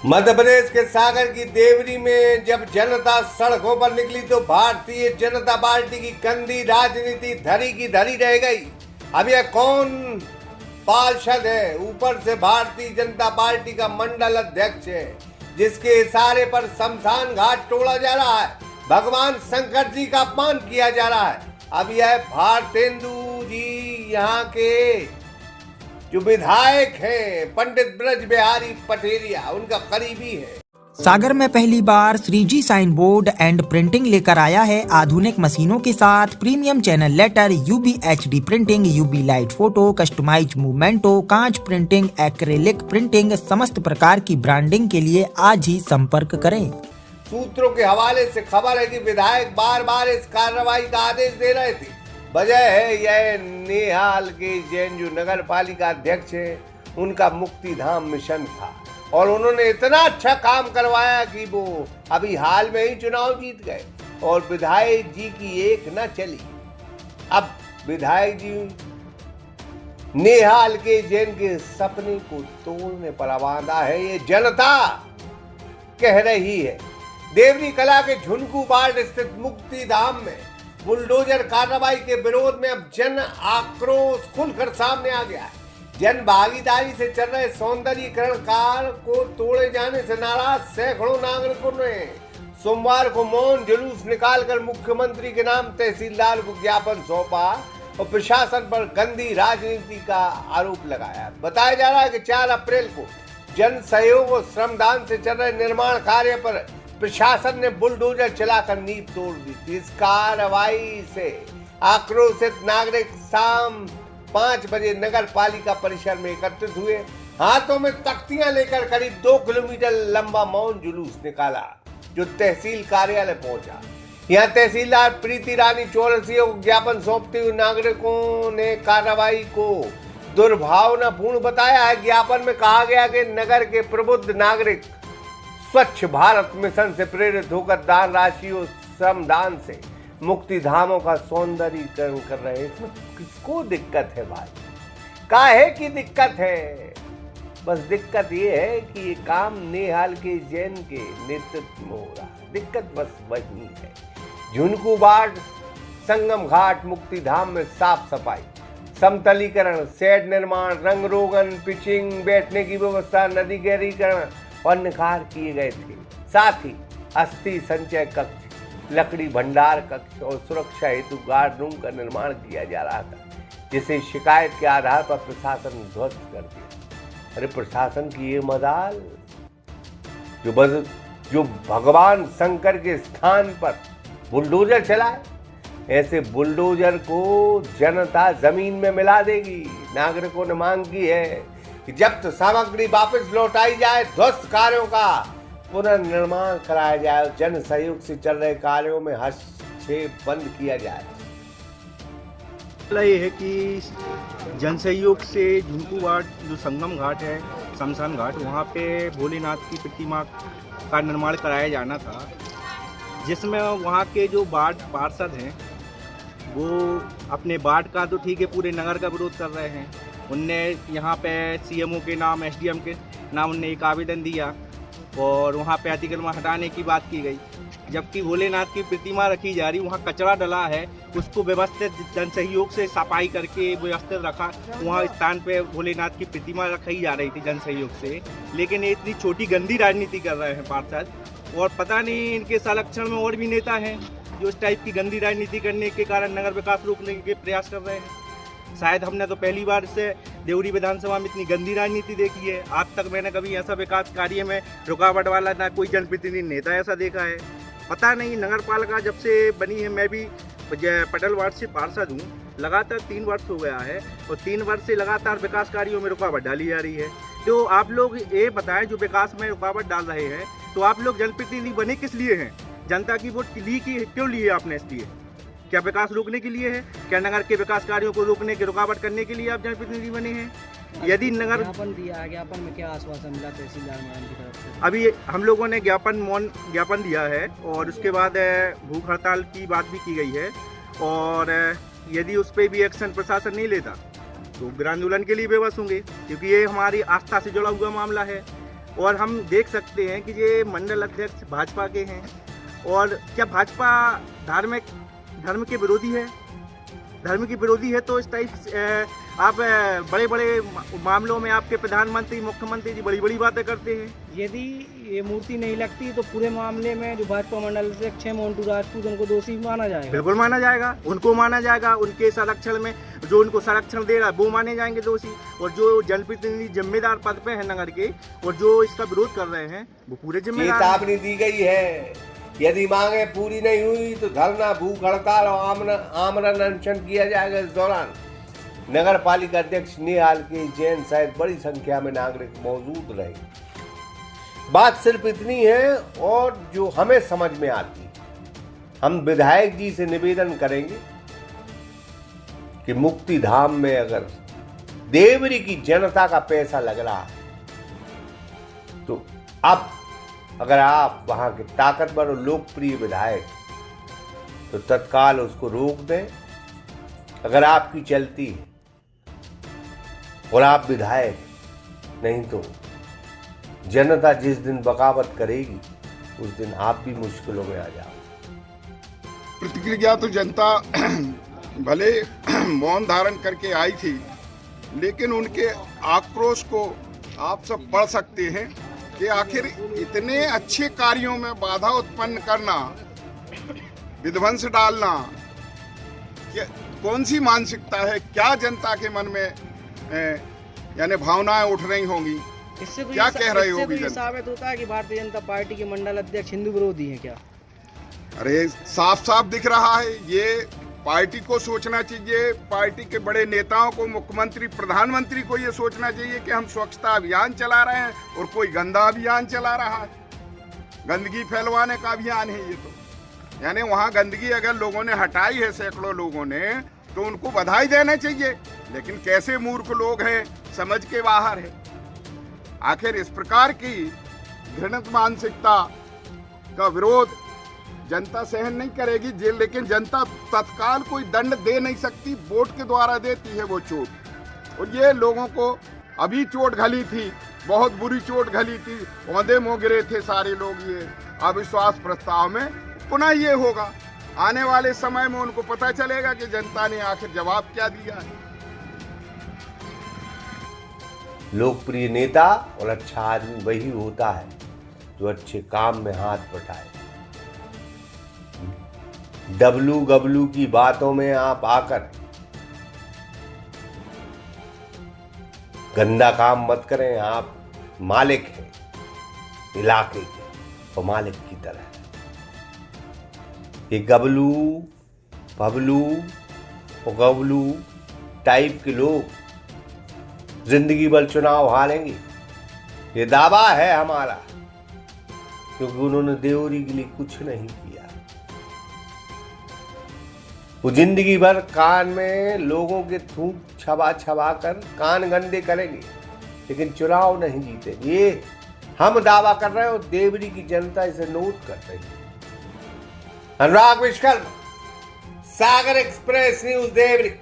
मध्य प्रदेश के सागर की देवरी में जब जनता सड़कों पर निकली तो भारतीय जनता पार्टी की गंदी राजनीति धरी की धरी रह गई। अब यह कौन पार्षद है? ऊपर से भारतीय जनता पार्टी का मंडल अध्यक्ष है, जिसके इशारे पर शमशान घाट तोड़ा जा रहा है, भगवान शंकर जी का अपमान किया जा रहा है। अब यह भारतेंदु जी यहाँ के जो विधायक हैं पंडित ब्रज बिहारी पटेरिया, उनका करीबी है। सागर में पहली बार Shriji sign board and printing लेकर आया है आधुनिक मशीनों के साथ premium channel letter, UV HD printing, UV light photo, customise मूवमेंटो, कांच प्रिंटिंग, एक्रेलिक प्रिंटिंग, समस्त प्रकार की ब्रांडिंग के लिए आज ही संपर्क करें। सूत्रों के हवाले से खबर है कि विधायक बार बार इस कार्रवाई का आदेश दे रहे थे। वजह है यह नेहाल के जैन जो नगर पालिका अध्यक्ष है, उनका मुक्ति धाम मिशन था और उन्होंने इतना अच्छा काम करवाया कि वो अभी हाल में ही चुनाव जीत गए और विधायक जी की एक न चली। अब विधायक जी नेहाल के जैन के सपने को तोड़ने पर आवाज़ है, ये जनता कह रही है। देवरी कला के झुनकू वार्ड स्थित मुक्ति धाम में बुलडोजर कार्रवाई के विरोध में अब जन आक्रोश खुलकर सामने आ गया है। जन भागीदारी से चल रहे सौंदर्यीकरण कार्य को तोड़े जाने से नाराज सैकड़ों नागरिकों ने सोमवार को मौन जुलूस निकालकर मुख्यमंत्री के नाम तहसीलदार को ज्ञापन सौंपा और प्रशासन पर गंदी राजनीति का आरोप लगाया। बताया जा रहा है कि 4 अप्रैल को जन सहयोग और श्रमदान से चल रहे निर्माण कार्य पर प्रशासन ने बुलडोजर चलाकर नींव तोड़ दी थी। इस कार्रवाई से आक्रोशित नागरिक शाम 5 बजे नगर पालिका परिसर में एकत्रित हुए। हाथों में तख्तियां लेकर करीब 2 किलोमीटर लंबा मौन जुलूस निकाला, जो तहसील कार्यालय पहुंचा। यहां तहसीलदार प्रीति रानी चौरसिया को ज्ञापन सौंपते हुए नागरिकों ने कार्रवाई को दुर्भावनापूर्ण बताया है। ज्ञापन में कहा गया कि नगर के प्रबुद्ध नागरिक स्वच्छ भारत मिशन से प्रेरित होकर दान राशि और श्रम दान से मुक्ति धामों का सौंदर्यीकरण कर रहे हैं। इसमें किसको दिक्कत है भाई? काहे की दिक्कत है? बस दिक्कत ये है कि ये काम नेहाल के जैन के नेतृत्व में हो रहा है। दिक्कत बस वही है। झुनकू वार्ड, संगम घाट, मुक्ति धाम में साफ सफाई, समतलीकरण, शेड निर्माण, रंग रोगन, पिचिंग, बैठने की व्यवस्था, नदी गहरीकरण और निखार किए गए थे। साथ ही अस्थि संचय कक्ष, लकड़ी भंडार कक्ष और सुरक्षा हेतु गार्ड रूम का निर्माण किया जा रहा था, जिसे शिकायत के आधार पर प्रशासन ने ध्वस्त कर दिया। अरे प्रशासन की ये मजाल जो भगवान शंकर के स्थान पर बुलडोजर चलाए। ऐसे बुलडोजर को जनता जमीन में मिला देगी। नागरिकों ने मांग की है कि जब्त सामग्री वापस लौटाई जाए, ध्वस्त कार्यों का पुनर्निर्माण कराया जाए, जन सहयोग से चल रहे कार्यों में हस्तक्षेप बंद किया जाए। ये है कि जन सहयोग से झुनकू वार्ड जो संगम घाट है, शमशान घाट, वहाँ पे भोलेनाथ की प्रतिमा का निर्माण कराया जाना था, जिसमें वहाँ के जो वार्ड पार्षद हैं वो अपने वार्ड का तो ठीक है, पूरे नगर का विरोध कर रहे हैं। उनने यहाँ पे सीएमओ के नाम, एसडीएम के नाम उनने एक आवेदन दिया और वहाँ पे अतिक्रमण हटाने की बात की गई, जबकि भोलेनाथ की प्रतिमा रखी जा रही, वहाँ कचरा डला है, उसको व्यवस्थित जन सहयोग से सफाई करके व्यवस्थित रखा। वहाँ स्थान पे भोलेनाथ की प्रतिमा रखी जा रही थी जन सहयोग से, लेकिन ये इतनी छोटी गंदी राजनीति कर रहे हैं पार्षद। और पता नहीं इनके संरक्षण में और भी नेता हैं जो इस टाइप की गंदी राजनीति करने के कारण नगर विकास रोकने के प्रयास कर रहे हैं। शायद हमने तो पहली बार से देवरी विधानसभा में इतनी गंदी राजनीति देखी है। आज तक मैंने कभी ऐसा विकास कार्य में रुकावट वाला ना कोई जनप्रतिनिधि नेता ऐसा देखा है। पता नहीं, नगर पालिका जब से बनी है, मैं भी पटेल वार्ड से पार्षद हूँ, लगातार 3 वर्ष हो गया है और 3 वर्ष से लगातार विकास कार्यों में रुकावट डाली जा रही है। तो आप लोग ये बताएं, जो विकास में रुकावट डाल रहे हैं, तो आप लोग जनप्रतिनिधि बने किस लिए हैं? जनता की वोट ली की क्यों लिए आपने? इसलिए क्या विकास रोकने के लिए है? क्या नगर के विकास कार्यों को रोकने की रुकावट करने के लिए आप जनप्रतिनिधि बने हैं? यदि नगर ज्ञापन में क्या आश्वासन मिला तहसीलदार मैडम की तरफ से? अभी हम लोगों ने ज्ञापन दिया है और उसके बाद भूख हड़ताल की बात भी की गई है और यदि उस पर भी एक्शन प्रशासन नहीं लेता तो उग्र आंदोलन के लिए बेबस होंगे, क्योंकि ये हमारी आस्था से जुड़ा हुआ मामला है। और हम देख सकते हैं कि ये मंडल अध्यक्ष भाजपा के हैं। और क्या भाजपा धर्म के विरोधी है? धर्म की विरोधी है तो इस टाइप आप बड़े बड़े मामलों में आपके प्रधानमंत्री मुख्यमंत्री जी बड़ी बड़ी बातें करते हैं। यदि ये मूर्ति नहीं लगती तो पूरे मामले में जो भाजपा मंडल अध्यक्ष है मोन्टू राजपूत उनको दोषी माना जाएगा? बिल्कुल माना जाएगा, उनको माना जाएगा। उनके संरक्षण में जो उनको संरक्षण दे रहा है वो माने जाएंगे दोषी। और जो जनप्रतिनिधि जिम्मेदार पद पे है नगर के और जो इसका विरोध कर रहे हैं वो पूरे जिम्मेदार हैं। चेतावनी दी गई है, यदि मांगे पूरी नहीं हुई तो धरना, भूख हड़ताल और आमरण अनशन किया जाएगा। इस दौरान नगर पालिका अध्यक्ष निहाल के जैन सहित बड़ी संख्या में नागरिक मौजूद रहे। बात सिर्फ इतनी है और जो हमें समझ में आती, हम विधायक जी से निवेदन करेंगे कि मुक्ति धाम में अगर देवरी की जनता का पैसा लग रहा है तो अब अगर आप वहां के ताकतवर और लोकप्रिय विधायक तो तत्काल उसको रोक दें। अगर आपकी चलती है और आप विधायक नहीं तो जनता जिस दिन बगावत करेगी उस दिन आप भी मुश्किलों में आ जाओ। प्रतिक्रिया तो जनता भले मौन धारण करके आई थी, लेकिन उनके आक्रोश को आप सब पढ़ सकते हैं कि आखिर इतने अच्छे कार्यों में बाधा उत्पन्न करना, विध्वंस डालना, कौन सी मानसिकता है? क्या जनता के मन में यानी भावनाएं उठ रही होंगी? इससे क्या कह रही होगी जनता? साबित होता है कि भारतीय जनता पार्टी के मंडल अध्यक्ष हिंदू विरोधी हैं क्या? अरे साफ साफ दिख रहा है। ये पार्टी को सोचना चाहिए, पार्टी के बड़े नेताओं को, मुख्यमंत्री प्रधानमंत्री को ये सोचना चाहिए कि हम स्वच्छता अभियान चला रहे हैं और कोई गंदा अभियान चला रहा है। गंदगी फैलवाने का अभियान है ये तो। यानी वहाँ गंदगी अगर लोगों ने हटाई है, सैकड़ों लोगों ने, तो उनको बधाई देना चाहिए। लेकिन कैसे मूर्ख लोग हैं, समझ के बाहर है। आखिर इस प्रकार की घृणित मानसिकता का विरोध जनता सहन नहीं करेगी। लेकिन जनता तत्काल कोई दंड दे नहीं सकती, वोट के द्वारा देती है वो चोट। और ये लोगों को अभी चोट घली थी, बहुत बुरी चोट घली थी, औंधे मुँह गिरे थे सारे लोग। ये अविश्वास प्रस्ताव में पुनः ये होगा। आने वाले समय में उनको पता चलेगा कि जनता ने आखिर जवाब क्या दिया है। लोकप्रिय नेता और अच्छा आदमी वही होता है जो अच्छे काम में हाथ बटाए। डब्लू गबलू की बातों में आप आकर गंदा काम मत करें। आप मालिक हैं इलाके के और मालिक की तरह। ये गबलू बबलू और गबलू टाइप के लोग जिंदगी भर चुनाव हारेंगे, ये दावा है हमारा, क्योंकि उन्होंने देवरी के लिए कुछ नहीं किया। वो जिंदगी भर कान में लोगों के थूक छबा छबा कर कान गंदे करेंगे, लेकिन चुनाव नहीं जीतेंगे। ये हम दावा कर रहे हैं और देवरी की जनता इसे नोट कर रही है। अनुराग विश्वकर्मा, सागर एक्सप्रेस न्यूज, देवरी।